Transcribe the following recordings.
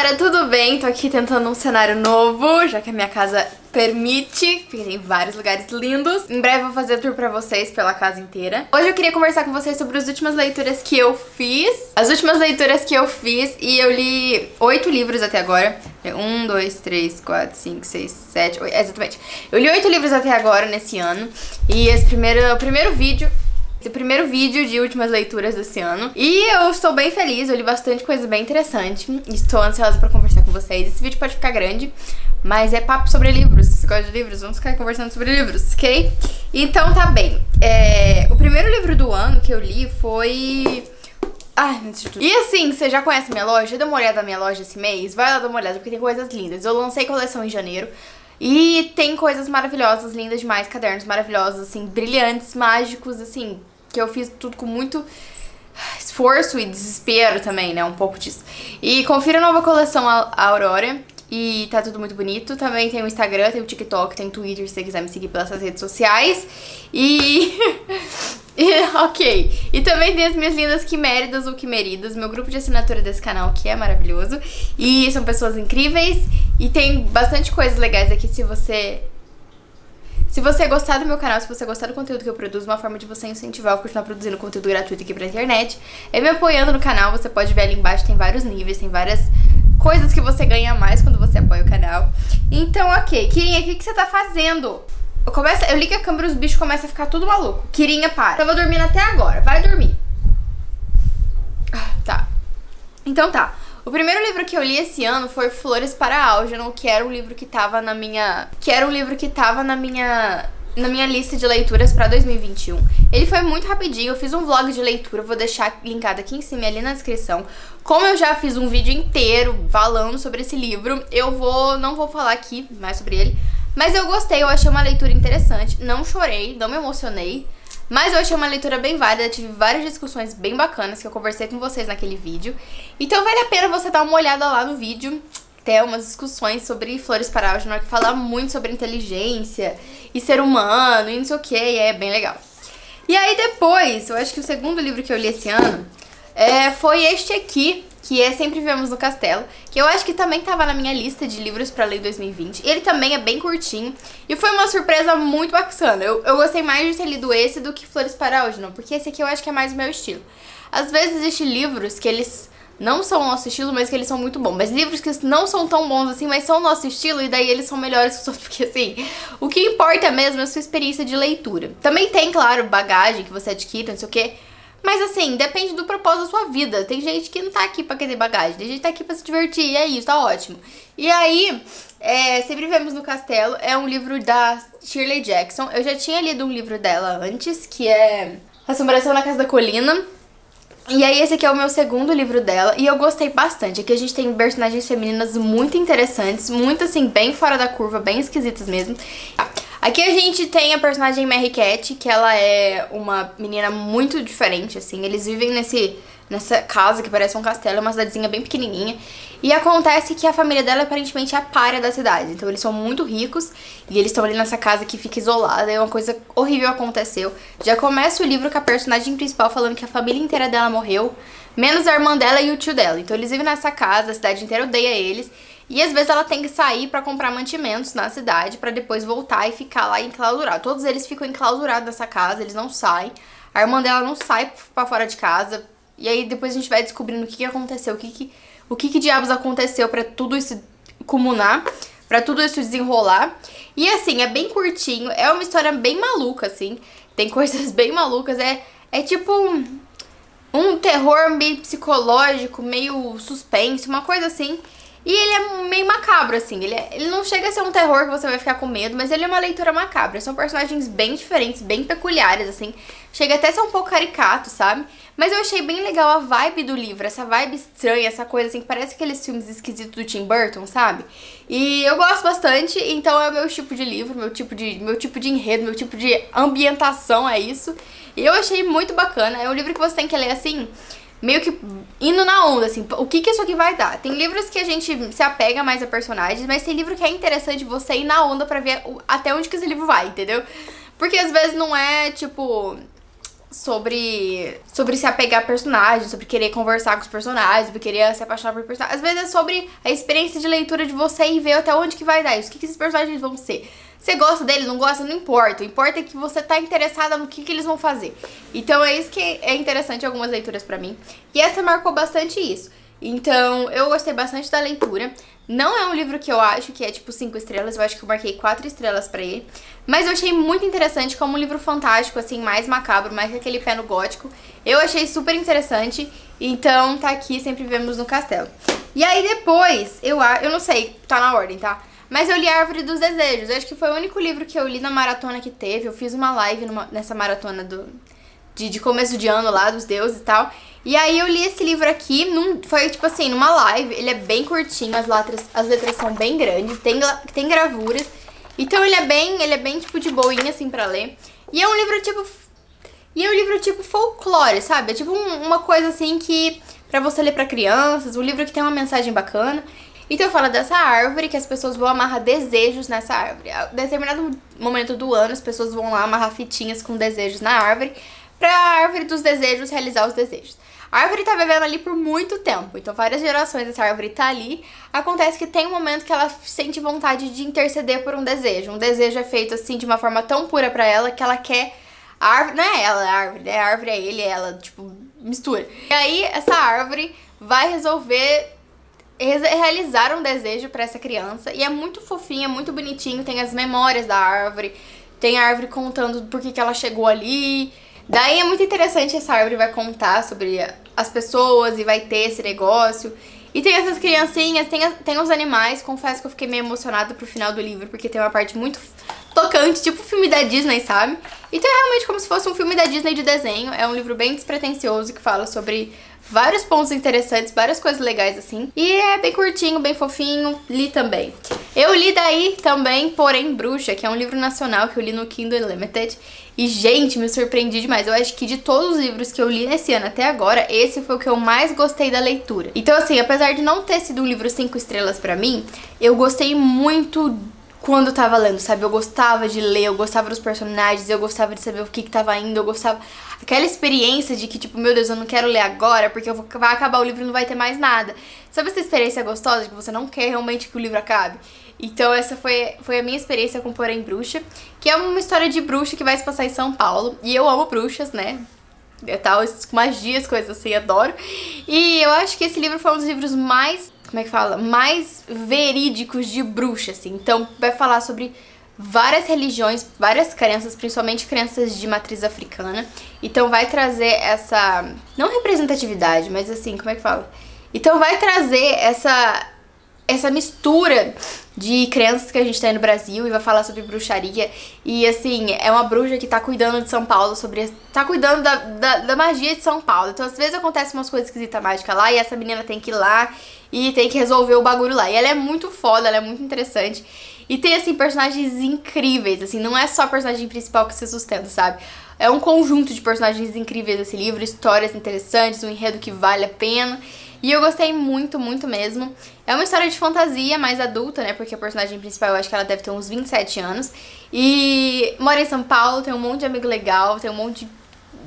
galera, tudo bem? Tô aqui tentando um cenário novo, já que a minha casa permite, porque tem vários lugares lindos. Em breve eu vou fazer tour pra vocês pela casa inteira. Hoje eu queria conversar com vocês sobre as últimas leituras que eu fiz. E eu li 8 livros até agora. 1, 2, 3, 4, 5, 6, 7, 8, exatamente. Eu li 8 livros até agora nesse ano. E esse o primeiro vídeo de últimas leituras desse ano. E eu estou bem feliz, eu li bastante coisa bem interessante. Estou ansiosa pra conversar com vocês. Esse vídeo pode ficar grande, mas é papo sobre livros. Se você gosta de livros, vamos ficar conversando sobre livros, ok? Então tá bem. O primeiro livro do ano que eu li foi... Ai, meu Deus. E assim, você já conhece minha loja? Dá uma olhada na minha loja esse mês? Vai lá dar uma olhada, porque tem coisas lindas. Eu lancei coleção em janeiro. E tem coisas maravilhosas, lindas demais, cadernos maravilhosos, assim, brilhantes, mágicos, assim, que eu fiz tudo com muito esforço e desespero também, né, um pouco disso. E confira a nova coleção a Aurora, e tá tudo muito bonito. Também tem o Instagram, tem o TikTok, tem o Twitter, se você quiser me seguir pelas redes sociais. Ok. E também tem as minhas lindas quiméridas ou quimeridas, meu grupo de assinatura desse canal, que é maravilhoso. E são pessoas incríveis. E tem bastante coisas legais aqui se você gostar do meu canal, se você gostar do conteúdo que eu produzo, uma forma de você incentivar eu continuar produzindo conteúdo gratuito aqui pra internet é me apoiando no canal. Você pode ver ali embaixo, tem vários níveis, tem várias coisas que você ganha mais quando você apoia o canal. Então, ok. Kirinha, o que você tá fazendo? Eu ligo a câmera e os bichos começam a ficar tudo maluco. Kirinha, para. Tava dormindo até agora. Vai dormir. Tá. Então tá. O primeiro livro que eu li esse ano foi Flores para Algernon, que era um livro que tava na minha... na minha lista de leituras pra 2021. Ele foi muito rapidinho, eu fiz um vlog de leitura, vou deixar linkado aqui em cima e ali na descrição. Como eu já fiz um vídeo inteiro falando sobre esse livro, não vou falar aqui mais sobre ele, mas eu gostei, eu achei uma leitura interessante. Não chorei, não me emocionei, mas eu achei uma leitura bem válida, tive várias discussões bem bacanas que eu conversei com vocês naquele vídeo. Então vale a pena você dar uma olhada lá no vídeo. Tem umas discussões sobre Flores para Algernon, que fala muito sobre inteligência e ser humano e não sei o que, e é bem legal. E aí depois, eu acho que o segundo livro que eu li esse ano foi este aqui, que é Sempre Vivemos no Castelo, que eu acho que também tava na minha lista de livros pra ler em 2020. Ele também é bem curtinho e foi uma surpresa muito bacana. Eu gostei mais de ter lido esse do que Flores para Algernon, porque esse aqui eu acho que é mais o meu estilo. Às vezes existem livros que eles não são o nosso estilo, mas que eles são muito bons. Mas livros que não são tão bons assim, mas são o nosso estilo, e daí eles são melhores que os outros, porque assim, o que importa mesmo é a sua experiência de leitura. Também tem, claro, bagagem que você adquire, não sei o quê. Mas assim, depende do propósito da sua vida. Tem gente que não tá aqui pra querer bagagem, tem gente que tá aqui pra se divertir, e é isso, tá ótimo. E aí, Sempre Vivemos no Castelo é um livro da Shirley Jackson. Eu já tinha lido um livro dela antes, que é Assombração na Casa da Colina. E aí esse aqui é o meu segundo livro dela e eu gostei bastante. Aqui a gente tem personagens femininas muito interessantes, muito assim, bem fora da curva, bem esquisitas mesmo. Aqui a gente tem a personagem Mary Cat, que ela é uma menina muito diferente, assim. Eles vivem nessa casa que parece um castelo, é uma cidadezinha bem pequenininha. E acontece que a família dela aparentemente é a pária da cidade. Então eles são muito ricos e eles estão ali nessa casa que fica isolada. E uma coisa horrível aconteceu. Já começa o livro com a personagem principal falando que a família inteira dela morreu, menos a irmã dela e o tio dela. Então eles vivem nessa casa, a cidade inteira odeia eles. E às vezes ela tem que sair pra comprar mantimentos na cidade pra depois voltar e ficar lá enclausurado. Todos eles ficam enclausurados nessa casa, eles não saem. A irmã dela não sai pra fora de casa. E aí depois a gente vai descobrindo o que aconteceu, o que diabos aconteceu pra tudo isso culminar, pra tudo isso desenrolar. E assim, é bem curtinho, é uma história bem maluca, assim. Tem coisas bem malucas, é tipo um terror meio psicológico, meio suspense, uma coisa assim. E ele é meio macabro, assim, ele não chega a ser um terror que você vai ficar com medo, mas ele é uma leitura macabra. São personagens bem diferentes, bem peculiares, assim. Chega até a ser um pouco caricato, sabe? Mas eu achei bem legal a vibe do livro, essa vibe estranha, essa coisa assim, que parece aqueles filmes esquisitos do Tim Burton, sabe? E eu gosto bastante, então é o meu tipo de livro, meu tipo de enredo, meu tipo de ambientação, é isso. E eu achei muito bacana, é um livro que você tem que ler assim, meio que indo na onda, assim, o que isso aqui vai dar? Tem livros que a gente se apega mais a personagens, mas tem livro que é interessante você ir na onda pra ver até onde que esse livro vai, entendeu? Porque às vezes não é, tipo... sobre se apegar a personagens, sobre querer conversar com os personagens, sobre querer se apaixonar por personagens. Às vezes é sobre a experiência de leitura de você e ver até onde que vai dar isso, o que esses personagens vão ser. Você gosta dele, não gosta, não importa. O importa é que você tá interessada no que eles vão fazer. Então é isso que é interessante em algumas leituras pra mim. E essa marcou bastante isso. Então eu gostei bastante da leitura. Não é um livro que eu acho que é tipo 5 estrelas, eu acho que eu marquei 4 estrelas pra ele. Mas eu achei muito interessante, como um livro fantástico, assim, mais macabro, mais com aquele pé no gótico. Eu achei super interessante, então tá aqui, Sempre Vivemos no Castelo. E aí depois, eu não sei, tá na ordem, tá? Mas eu li A Árvore dos Desejos, eu acho que foi o único livro que eu li na maratona que teve. Eu fiz uma live nessa maratona de começo de ano lá, dos deuses e tal. E aí eu li esse livro aqui, foi tipo assim, numa live. Ele é bem curtinho, as letras são bem grandes, tem gravuras. Então ele é bem tipo de boinha assim pra ler. E é um livro tipo folclore, sabe? É tipo uma coisa assim que pra você ler pra crianças, um livro que tem uma mensagem bacana. Então fala dessa árvore, que as pessoas vão amarrar desejos nessa árvore. A determinado momento do ano, as pessoas vão lá amarrar fitinhas com desejos na árvore, pra árvore dos desejos realizar os desejos. A árvore tá vivendo ali por muito tempo, então várias gerações essa árvore tá ali. Acontece que tem um momento que ela sente vontade de interceder por um desejo. Um desejo é feito assim de uma forma tão pura pra ela que ela quer... A árvore, não é ela a árvore, né? A árvore é ele, é ela, tipo, mistura. E aí essa árvore vai resolver realizar um desejo pra essa criança. E é muito fofinho, é muito bonitinho, tem as memórias da árvore, tem a árvore contando por que ela chegou ali. Daí é muito interessante, essa árvore vai contar sobre as pessoas e vai ter esse negócio. E tem essas criancinhas, tem os animais. Confesso que eu fiquei meio emocionada pro final do livro, porque tem uma parte muito tocante, tipo filme da Disney, sabe? Então é realmente como se fosse um filme da Disney de desenho. É um livro bem despretensioso que fala sobre vários pontos interessantes, várias coisas legais assim. E é bem curtinho, bem fofinho, li também. Eu li daí também Porém Bruxa, que é um livro nacional que eu li no Kindle Unlimited. E, gente, me surpreendi demais. Eu acho que de todos os livros que eu li nesse ano até agora, esse foi o que eu mais gostei da leitura. Então, assim, apesar de não ter sido um livro 5 estrelas pra mim, eu gostei muito quando eu tava lendo, sabe? Eu gostava de ler, eu gostava dos personagens, eu gostava de saber o que tava indo, eu gostava... Aquela experiência de que, tipo, meu Deus, eu não quero ler agora porque vai acabar o livro e não vai ter mais nada. Sabe essa experiência gostosa de que você não quer realmente que o livro acabe? Então essa foi a minha experiência com Porém Bruxa, que é uma história de bruxa que vai se passar em São Paulo. E eu amo bruxas, né? Tal, magias, coisas assim, adoro. E eu acho que esse livro foi um dos livros mais, como é que fala? Mais verídicos de bruxa, assim. Então vai falar sobre várias religiões, várias crenças, principalmente crenças de matriz africana. Então vai trazer essa, não representatividade, mas assim, como é que fala? Então vai trazer essa mistura de crenças que a gente tem no Brasil e vai falar sobre bruxaria. E assim, é uma bruxa que tá cuidando de São Paulo, tá cuidando da magia de São Paulo. Então às vezes acontecem umas coisas esquisitas mágicas lá e essa menina tem que ir lá e tem que resolver o bagulho lá. E ela é muito foda, ela é muito interessante. E tem, assim, personagens incríveis, assim, não é só a personagem principal que se sustenta, sabe? É um conjunto de personagens incríveis esse livro, histórias interessantes, um enredo que vale a pena. E eu gostei muito, muito mesmo. É uma história de fantasia mais adulta, né? Porque a personagem principal, eu acho que ela deve ter uns 27 anos. E mora em São Paulo, tem um monte de amigo legal, tem um monte de...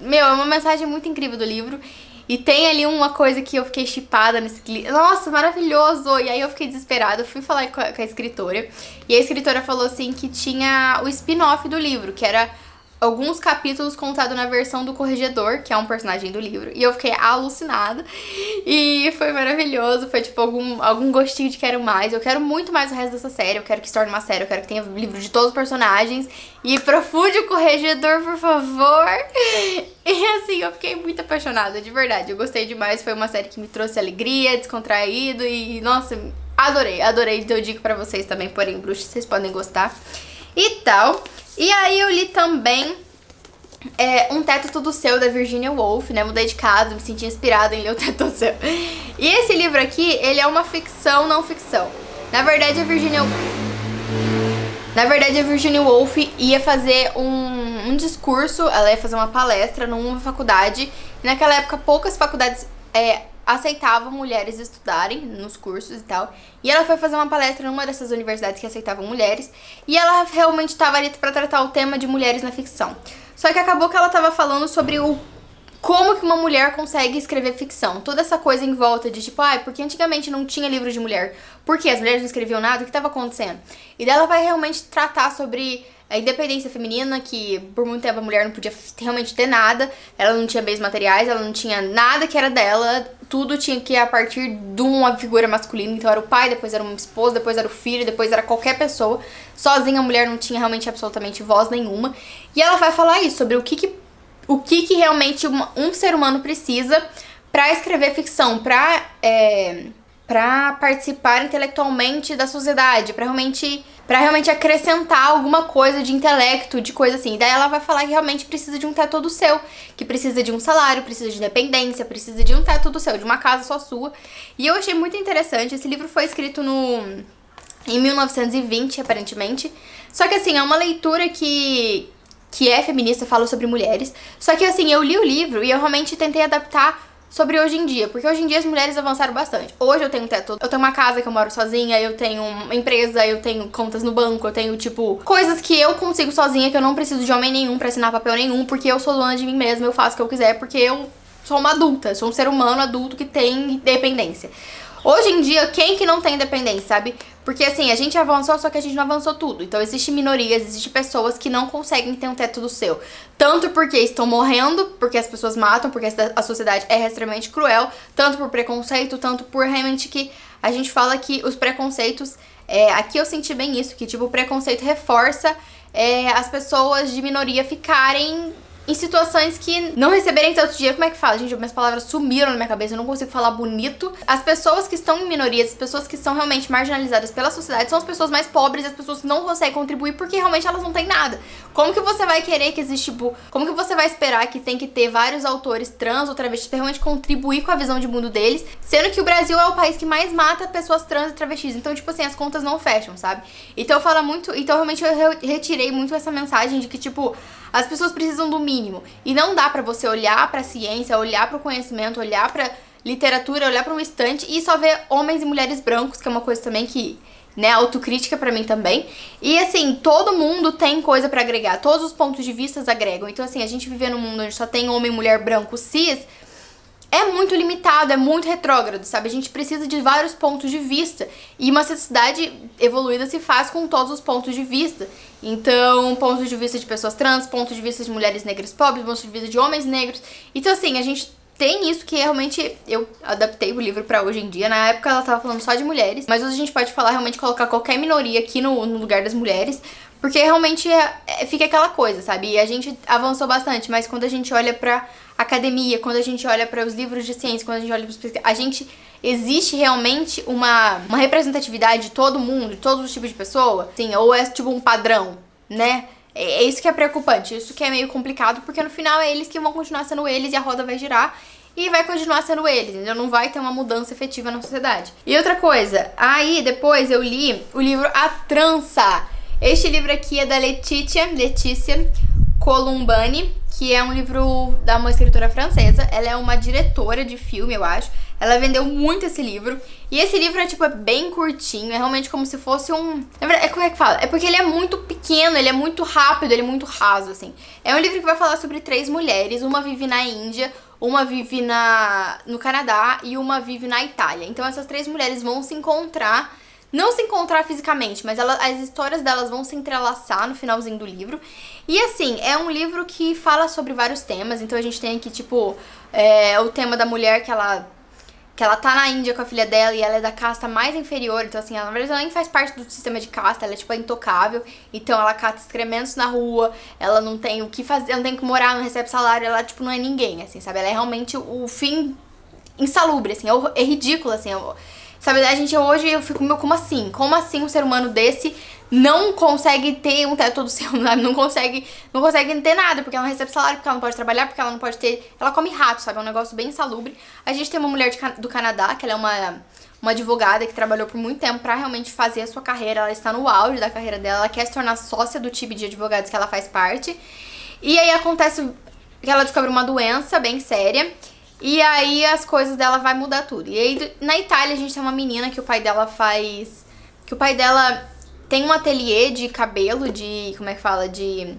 Meu, é uma mensagem muito incrível do livro. E tem ali uma coisa que eu fiquei shipada nesse livro. Nossa, maravilhoso! E aí eu fiquei desesperada, eu fui falar com a escritora. E a escritora falou assim que tinha o spin-off do livro, que era alguns capítulos contados na versão do Corregedor, que é um personagem do livro. E eu fiquei alucinada. E foi maravilhoso, foi tipo algum gostinho de quero mais. Eu quero muito mais o resto dessa série, eu quero que se torne uma série, eu quero que tenha livro de todos os personagens. E profunde o Corregedor, por favor. E assim, eu fiquei muito apaixonada, de verdade. Eu gostei demais, foi uma série que me trouxe alegria, descontraído e, nossa, adorei. Adorei, então eu digo pra vocês também, Porém Bruxa, vocês podem gostar e tal. E aí eu li também Um Teto Todo Seu, da Virginia Woolf, né? Mudei de casa, me senti inspirada em ler O Teto Todo Seu. E esse livro aqui, ele é uma ficção não ficção. Na verdade, a Virginia Woolf ia fazer um discurso, ela ia fazer uma palestra numa faculdade. E naquela época, poucas faculdades aceitavam mulheres estudarem nos cursos e tal. E ela foi fazer uma palestra numa dessas universidades que aceitavam mulheres. E ela realmente estava ali pra tratar o tema de mulheres na ficção. Só que acabou que ela tava falando sobre como que uma mulher consegue escrever ficção. Toda essa coisa em volta de tipo, porque antigamente não tinha livro de mulher. Por quê? As mulheres não escreviam nada? O que estava acontecendo? E daí ela vai realmente tratar sobre a independência feminina, que por muito tempo a mulher não podia realmente ter nada. Ela não tinha bens materiais, ela não tinha nada que era dela. Tudo tinha que ir a partir de uma figura masculina. Então era o pai, depois era uma esposa, depois era o filho, depois era qualquer pessoa. Sozinha a mulher não tinha realmente absolutamente voz nenhuma. E ela vai falar isso, sobre o que realmente um ser humano precisa pra escrever ficção, pra participar intelectualmente da sociedade, pra realmente acrescentar alguma coisa de intelecto, de coisa assim. E daí ela vai falar que realmente precisa de um teto todo seu, que precisa de um salário, precisa de independência, precisa de um teto todo seu, de uma casa só sua. E eu achei muito interessante. Esse livro foi escrito em 1920, aparentemente. Só que assim, é uma leitura que é feminista, fala sobre mulheres. Só que assim, eu li o livro e eu realmente tentei adaptar sobre hoje em dia, porque hoje em dia as mulheres avançaram bastante. Hoje eu tenho um teto, eu tenho uma casa que eu moro sozinha, eu tenho uma empresa, eu tenho contas no banco, eu tenho, tipo, coisas que eu consigo sozinha, que eu não preciso de homem nenhum pra assinar papel nenhum, porque eu sou dona de mim mesma, eu faço o que eu quiser, porque eu sou uma adulta, sou um ser humano adulto que tem independência. Hoje em dia, quem que não tem independência, sabe? Porque assim, a gente avançou, só que a gente não avançou tudo. Então existem minorias, existem pessoas que não conseguem ter um teto do seu. Tanto porque estão morrendo, porque as pessoas matam, porque a sociedade é extremamente cruel. Tanto por preconceito, tanto por realmente que a gente fala que os preconceitos... aqui eu senti bem isso, que tipo, o preconceito reforça as pessoas de minoria ficarem em situações que não receberem tanto dinheiro. Como é que fala? Gente, minhas palavras sumiram na minha cabeça, eu não consigo falar bonito. As pessoas que estão em minorias, as pessoas que são realmente marginalizadas pela sociedade, são as pessoas mais pobres, as pessoas que não conseguem contribuir porque realmente elas não têm nada. Como que você vai querer que existe, tipo, como que você vai esperar que tem que ter vários autores trans ou travestis pra realmente contribuir com a visão de mundo deles, sendo que o Brasil é o país que mais mata pessoas trans e travestis? Então, tipo assim, as contas não fecham, sabe? Então fala muito, então realmente eu retirei muito essa mensagem de que, tipo, as pessoas precisam do mínimo. E não dá pra você olhar pra ciência, olhar pro conhecimento, olhar pra literatura, olhar pra um estante e só ver homens e mulheres brancos, que é uma coisa também que, né, autocrítica pra mim também. E assim, todo mundo tem coisa pra agregar, todos os pontos de vista agregam. Então assim, a gente viver num mundo onde só tem homem e mulher branco cis é muito limitado, é muito retrógrado, sabe? A gente precisa de vários pontos de vista. E uma sociedade evoluída se faz com todos os pontos de vista. Então, pontos de vista de pessoas trans, pontos de vista de mulheres negras pobres, pontos de vista de homens negros. Então, assim, a gente tem isso que realmente eu adaptei o livro pra hoje em dia. Na época ela tava falando só de mulheres, mas hoje a gente pode falar, realmente colocar qualquer minoria aqui no lugar das mulheres, porque realmente fica aquela coisa, sabe? E a gente avançou bastante, mas quando a gente olha pra academia, quando a gente olha para os livros de ciência, quando a gente olha para existe realmente uma representatividade de todo mundo, de todos os tipos de pessoa? Sim, ou é tipo um padrão, né? É isso que é preocupante, isso que é meio complicado, porque no final é eles que vão continuar sendo eles e a roda vai girar e vai continuar sendo eles, entendeu? Não vai ter uma mudança efetiva na sociedade. E outra coisa, aí depois eu li o livro A Trança. Este livro aqui é da Letícia Columbani, que é um livro da uma escritora francesa. Ela é uma diretora de filme, eu acho. Ela vendeu muito esse livro. E esse livro é, tipo, bem curtinho. É realmente como se fosse um... Na verdade, como é que fala? É porque ele é muito pequeno, ele é muito rápido, ele é muito raso, assim. É um livro que vai falar sobre 3 mulheres. Uma vive na Índia, uma vive no Canadá e uma vive na Itália. Então essas 3 mulheres vão se encontrar... Não se encontrar fisicamente, mas as histórias delas vão se entrelaçar no finalzinho do livro. E assim, é um livro que fala sobre vários temas. Então a gente tem aqui, tipo, o tema da mulher que ela tá na Índia com a filha dela e ela é da casta mais inferior. Então assim, ela, na verdade, ela nem faz parte do sistema de casta, ela é tipo intocável. Então ela cata excrementos na rua, ela não tem o que fazer, ela não tem que morar, não recebe salário, ela tipo não é ninguém, assim, sabe? Ela é realmente o fim insalubre, assim, é ridículo, assim, sabe, a gente hoje, eu fico, meu, como assim? Como assim um ser humano desse não consegue ter um teto do céu, sabe? Não consegue ter nada, porque ela não recebe salário, porque ela não pode trabalhar, porque ela não pode ter... Ela come rato, sabe? É um negócio bem insalubre. A gente tem uma mulher do Canadá, que ela é uma advogada que trabalhou por muito tempo pra realmente fazer a sua carreira. Ela está no auge da carreira dela, ela quer se tornar sócia do time de advogados que ela faz parte. E aí acontece que ela descobre uma doença bem séria. E aí as coisas dela vai mudar tudo. E aí na Itália a gente tem uma menina que o pai dela faz... Que o pai dela tem um ateliê de cabelo, de... Como é que fala? De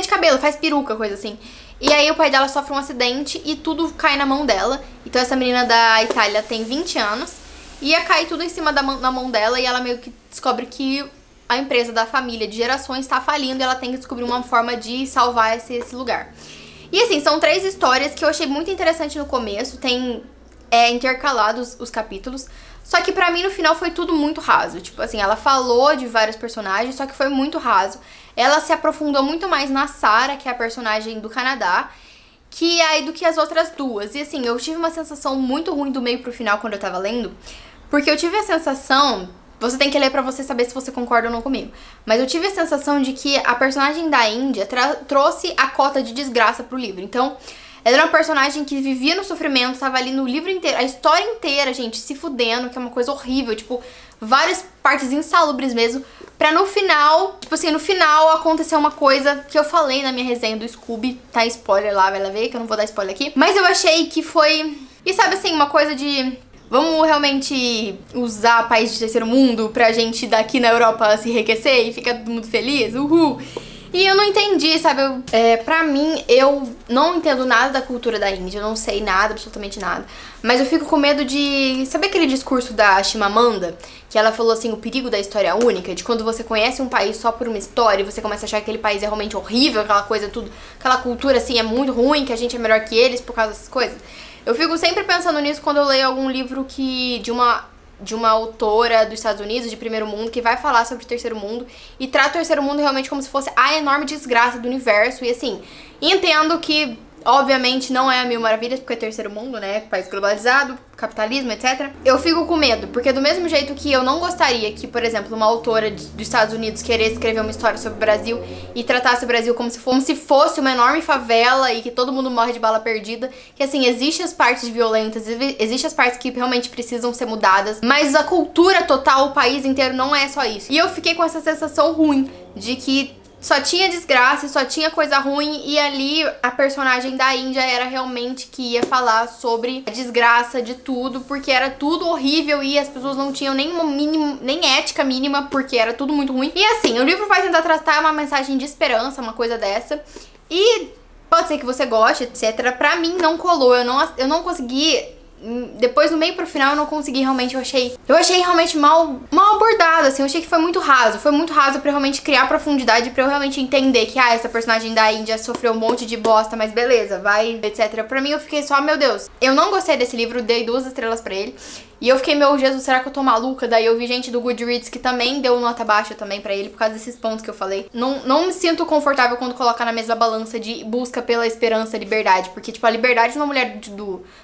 cabelo, faz peruca, coisa assim. E aí o pai dela sofre um acidente e tudo cai na mão dela. Então essa menina da Itália tem 20 anos. E ia cair tudo em cima na mão dela e ela meio que descobre que a empresa da família de gerações está falindo e ela tem que descobrir uma forma de salvar esse lugar. E assim, são 3 histórias que eu achei muito interessante no começo, tem intercalados os capítulos, só que pra mim no final foi tudo muito raso. Tipo assim, ela falou de vários personagens, só que foi muito raso. Ela se aprofundou muito mais na Sarah, que é a personagem do Canadá, do que as outras duas. E assim, eu tive uma sensação muito ruim do meio pro final quando eu tava lendo, porque eu tive a sensação... Você tem que ler pra você saber se você concorda ou não comigo. Mas eu tive a sensação de que a personagem da Índia trouxe a cota de desgraça pro livro. Então, ela era uma personagem que vivia no sofrimento, tava ali no livro inteiro, a história inteira, gente, se fudendo, que é uma coisa horrível. Tipo, várias partes insalubres mesmo. Pra no final, tipo assim, no final aconteceu uma coisa que eu falei na minha resenha do Scooby. Tá spoiler lá, vai lá ver, que eu não vou dar spoiler aqui. Mas eu achei que foi... E sabe assim, uma coisa de... Vamos realmente usar país de terceiro mundo pra gente daqui na Europa se enriquecer e ficar todo mundo feliz? Uhul! E eu não entendi, sabe? Pra mim, eu não entendo nada da cultura da Índia, eu não sei nada, absolutamente nada. Mas eu fico com medo de... Sabe aquele discurso da Chimamanda? Que ela falou assim, o perigo da história única, de quando você conhece um país só por uma história e você começa a achar que aquele país é realmente horrível, aquela coisa tudo, aquela cultura assim é muito ruim, que a gente é melhor que eles por causa dessas coisas. Eu fico sempre pensando nisso quando eu leio algum livro de uma autora dos Estados Unidos, de primeiro mundo, que vai falar sobre o terceiro mundo e trata o terceiro mundo realmente como se fosse a enorme desgraça do universo. E assim, entendo que, obviamente, não é a mil maravilhas, porque é terceiro mundo, né? País globalizado, capitalismo, etc. Eu fico com medo, porque do mesmo jeito que eu não gostaria que, por exemplo, uma autora dos Estados Unidos queresse escrever uma história sobre o Brasil e tratasse o Brasil como se fosse uma enorme favela e que todo mundo morre de bala perdida, que assim, existem as partes violentas, existem as partes que realmente precisam ser mudadas, mas a cultura total, o país inteiro não é só isso. E eu fiquei com essa sensação ruim de que só tinha desgraça, só tinha coisa ruim, e ali a personagem da Índia era realmente que ia falar sobre a desgraça de tudo, porque era tudo horrível e as pessoas não tinham nem ética mínima, porque era tudo muito ruim. E assim, o livro vai tentar tratar uma mensagem de esperança, uma coisa dessa, e pode ser que você goste, etc. Pra mim não colou, eu não consegui... Depois, no meio pro final, eu não consegui realmente, eu achei realmente mal abordado, assim, eu achei que foi muito raso pra eu realmente criar profundidade, pra eu realmente entender que, essa personagem da Índia sofreu um monte de bosta, mas beleza, vai, etc. Pra mim, eu fiquei só, meu Deus, eu não gostei desse livro, dei 2 estrelas pra ele, e eu fiquei, meu Jesus, será que eu tô maluca? Daí eu vi gente do Goodreads que também deu nota baixa também pra ele, por causa desses pontos que eu falei. Não me sinto confortável quando colocar na mesma balança de busca pela esperança e liberdade, porque, tipo, a liberdade de uma mulher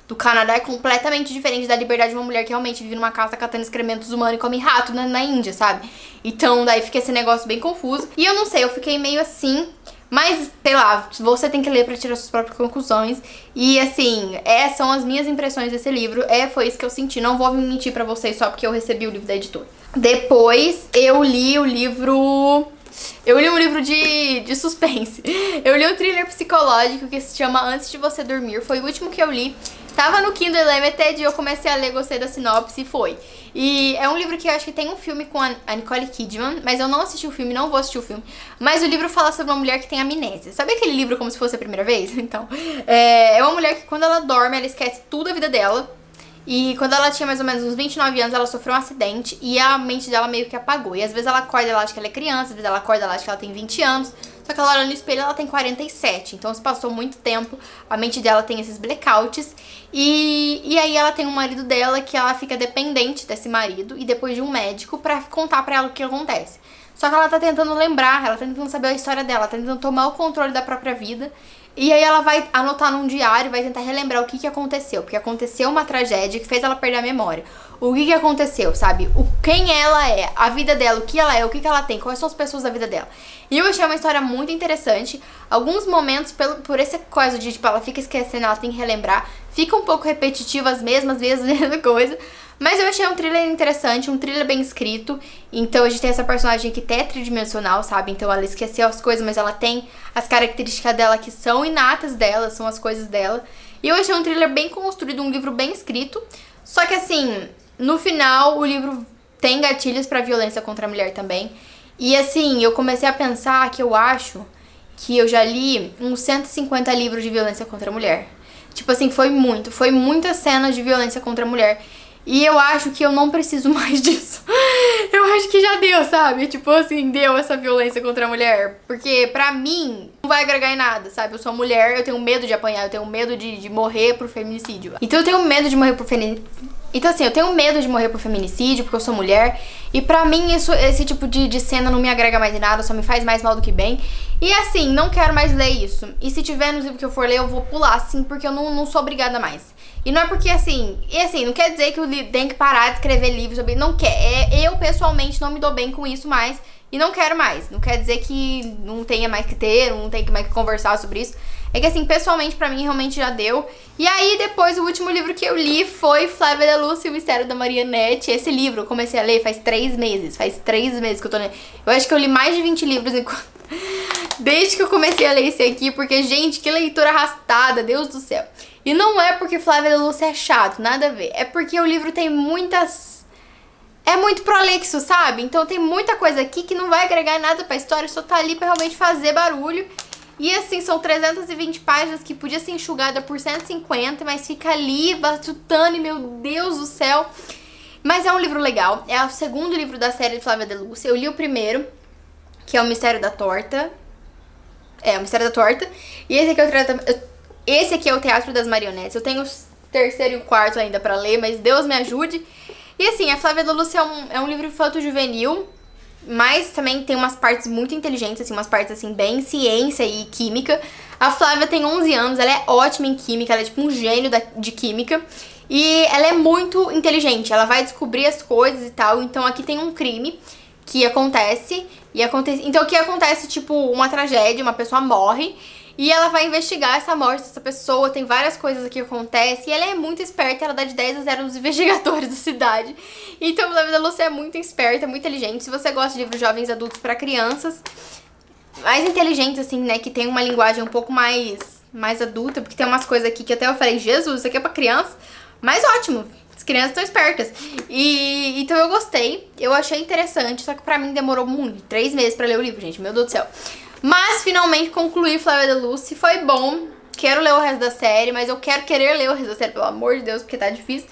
do Canadá é completamente diferente da liberdade de uma mulher que realmente vive numa casa catando excrementos humanos e come rato na Índia, sabe? Então, daí fica esse negócio bem confuso. E eu não sei, eu fiquei meio assim... Mas, sei lá, você tem que ler pra tirar suas próprias conclusões. E, assim, são as minhas impressões desse livro. Foi isso que eu senti. Não vou mentir pra vocês só porque eu recebi o livro da editora. Depois, eu li um livro de suspense. Eu li um thriller psicológico que se chama Antes de Você Dormir. Foi o último que eu li. Tava no Kindle Unlimited e eu comecei a ler, gostei da sinopse e foi. E é um livro que eu acho que tem um filme com a Nicole Kidman, mas eu não assisti o filme, não vou assistir o filme. Mas o livro fala sobre uma mulher que tem amnésia. Sabe aquele livro Como Se Fosse a Primeira Vez? Então, é uma mulher que quando ela dorme, ela esquece tudo da vida dela. E quando ela tinha mais ou menos uns 29 anos, ela sofreu um acidente e a mente dela meio que apagou. E às vezes ela acorda, ela acha que ela é criança, às vezes ela acorda, ela acha que ela tem 20 anos. Só que ela olha no espelho, ela tem 47. Então se passou muito tempo, a mente dela tem esses blackouts. E aí ela tem um marido dela que ela fica dependente desse marido e depois de um médico pra contar pra ela o que acontece. Só que ela tá tentando lembrar, ela tá tentando saber a história dela, tá tentando tomar o controle da própria vida. E aí ela vai anotar num diário, vai tentar relembrar o que aconteceu. Porque aconteceu uma tragédia que fez ela perder a memória. O que aconteceu, sabe? Quem ela é, a vida dela, o que ela é, o que ela tem, quais são as pessoas da vida dela. E eu achei uma história muito interessante. Alguns momentos, por essa coisa de, tipo, ela fica esquecendo, ela tem que relembrar. Fica um pouco repetitivo as mesmas vezes, a mesma coisa. Mas eu achei um thriller interessante, um thriller bem escrito. Então a gente tem essa personagem que é tridimensional, sabe? Então ela esqueceu as coisas, mas ela tem as características dela que são inatas dela, são as coisas dela. E eu achei um thriller bem construído, um livro bem escrito. Só que assim, no final o livro tem gatilhos pra violência contra a mulher também. E assim, eu comecei a pensar que eu acho que eu já li uns 150 livros de violência contra a mulher. Tipo assim, foi muita cena de violência contra a mulher. E eu acho que eu não preciso mais disso. Eu acho que já deu, sabe? Tipo assim, deu essa violência contra a mulher. Porque pra mim, não vai agregar em nada, sabe? Eu sou mulher, eu tenho medo de apanhar, eu tenho medo de morrer por feminicídio. Então eu tenho medo de morrer por feminicídio. Então assim, eu tenho medo de morrer por feminicídio, porque eu sou mulher. E pra mim, esse tipo de cena não me agrega mais em nada, só me faz mais mal do que bem. E assim, não quero mais ler isso. E se tiver nos livros que eu for ler, eu vou pular, assim, porque eu não sou obrigada mais. E não é porque assim, não quer dizer que eu tenho que parar de escrever livros sobre, não quer, eu pessoalmente não me dou bem com isso mais e não quero mais, não quer dizer que não tenha mais que ter, não tem mais que conversar sobre isso, é que assim, pessoalmente pra mim realmente já deu. E aí depois o último livro que eu li foi Flávia de Lúcia e o Mistério da Marianette. Esse livro eu comecei a ler faz 3 meses que eu tô lendo, eu acho que eu li mais de 20 livros desde que eu comecei a ler esse aqui, porque gente, que leitura arrastada, Deus do céu. E não é porque Flávia de Lúcia é chato, nada a ver. É porque o livro tem muitas... É muito prolixo, sabe? Então tem muita coisa aqui que não vai agregar nada pra história, só tá ali pra realmente fazer barulho. E assim, são 320 páginas que podia ser enxugada por 150, mas fica ali batutando e meu Deus do céu. Mas é um livro legal, é o segundo livro da série de Flávia de Lúcia. Eu li o primeiro, que é o Mistério da Torta. É, o Mistério da Torta. E esse aqui é o Teatro das Marionetes. Eu tenho o terceiro e o quarto ainda pra ler, mas Deus me ajude. E assim, a Flávia de Lúcia é um livro infanto-juvenil, mas também tem umas partes muito inteligentes, assim, umas partes assim bem ciência e química. A Flávia tem 11 anos, ela é ótima em química, ela é tipo um gênio de química. E ela é muito inteligente, ela vai descobrir as coisas e tal. Então aqui tem um crime que acontece, então o que acontece, tipo, uma tragédia, uma pessoa morre. E ela vai investigar essa morte dessa pessoa, tem várias coisas aqui que acontecem. E ela é muito esperta, ela dá de 10 a 0 nos investigadores da cidade. Então a Flávia de Lúcia é muito esperta, muito inteligente. Se você gosta de livros jovens adultos pra crianças, mais inteligentes assim, né, que tem uma linguagem um pouco mais adulta, porque tem umas coisas aqui que até eu falei, Jesus, isso aqui é pra criança, mas ótimo, as crianças estão espertas. E então eu gostei, eu achei interessante, só que pra mim demorou muito, 3 meses pra ler o livro, gente, meu Deus do céu. Mas finalmente concluí Flávia de Lúcia, foi bom. Quero ler o resto da série, mas eu querer ler o resto da série, pelo amor de Deus, porque tá difícil.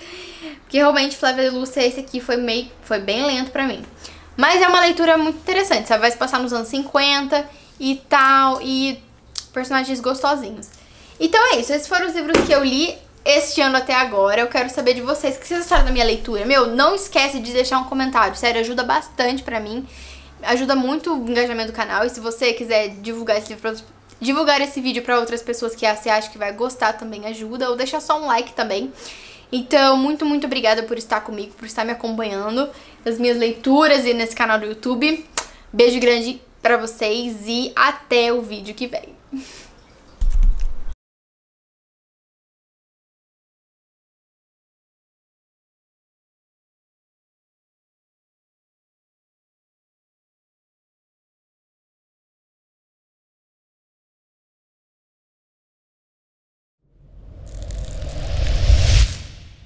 Porque realmente Flávia de Lúcia, esse aqui foi bem lento pra mim. Mas é uma leitura muito interessante, sabe? Vai se passar nos anos 50 e tal, e personagens gostosinhos. Então é isso, esses foram os livros que eu li este ano até agora. Eu quero saber de vocês, o que vocês acharam da minha leitura? Meu, não esquece de deixar um comentário, sério, ajuda bastante pra mim. Ajuda muito o engajamento do canal. E se você quiser divulgar esse livro divulgar esse vídeo pra outras pessoas que você acha que vai gostar, também ajuda. Ou deixa só um like também. Então, muito, muito obrigada por estar comigo, por estar me acompanhando nas minhas leituras e nesse canal do YouTube. Beijo grande pra vocês e até o vídeo que vem.